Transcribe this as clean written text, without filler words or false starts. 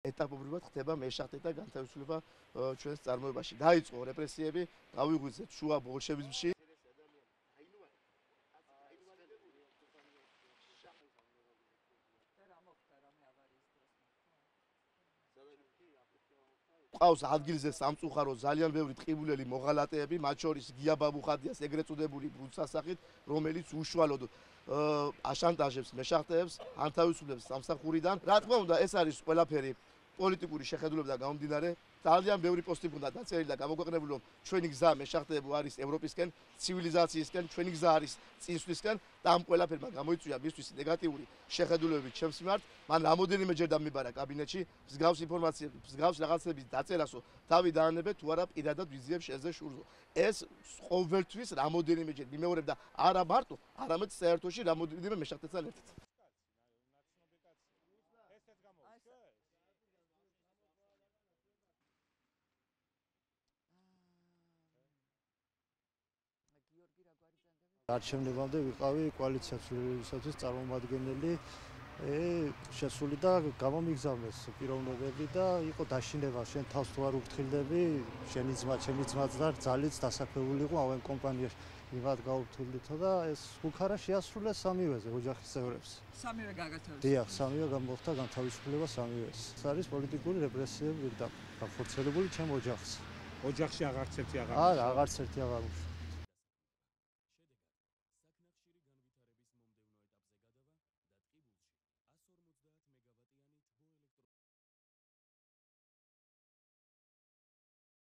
ეტაპობრივად ხდება მეშახტე და განთავისუფლება ჩვენს წარმოებაში. დაიწყო რეპრესიები, გავიღვიძეთ შუა ბოლშევიზმში. ყავს ადგილზე სამწუხარო ძალიან ბევრი ტყიბულელი მოღალატეები, მათ შორის გია ბაბუხადიას ეგრეთ წოდებული ბუნდსასახით, რომელიც უშუალოდ აშანტაჟებს მეშახტეებს, ანთავისუფლებს სამსახურიდან. რა თქმა უნდა, ეს არის ყველაფერი პოლიტიკური შეხედულებიდან გამომდინარე. ძალიან ბევრი პოსტი უნდა დაწერილი და გამოგვეყნებული, რომ ჩვენი გზა მეშახტეებო არის ევროპისკენ, ცივილიზაციისკენ, ჩვენი გზა არის წინსვლისკენ და ამ ყველაფერმა გამოიწვია მისთვის ნეგატიური შეხედულებები ჩემს მიმართ. მან რამოდენიმეჯერ დამიბარა კაბინეტში მსგავს ინფორმაციები, მსგავს რაღაცების დაწერასო, თავი დაანებეთ თუ არა პირადად ვიზიებს შენზე შურზო. ეს ყოველთვის რამოდენიმეჯერ მიმეორებდა არა მარტო, არამედ საერთოში რამოდენიმე მეშახტესთან ერთად. არჩევნებამდე ვიყავი კოალიციას წარმომადგენელი, შესული და გამომიგზავნეს პიროვნებები და იყო დაშინება, შენ თავს თუ არ უფრთხილდები, შენი ძმა, ჩემი ძმაც და ძალიც დასაქმებული იყო ამ კომპანიაში. ვიღად გაუფრთხილდითო და ეს უკარა შეასრულეს სამივეზე ოჯახის წევრებს. სამივე გაგათავისუფლეს. დიახ, სამივე გამოხდა განთავისუფლება სამივეს. ეს არის პოლიტიკური რეპრესიები და გახორციელებული ჩემ ოჯახს. ოჯახში აღარც ერთი აღარ. არა, აღარც ერთი აღარ.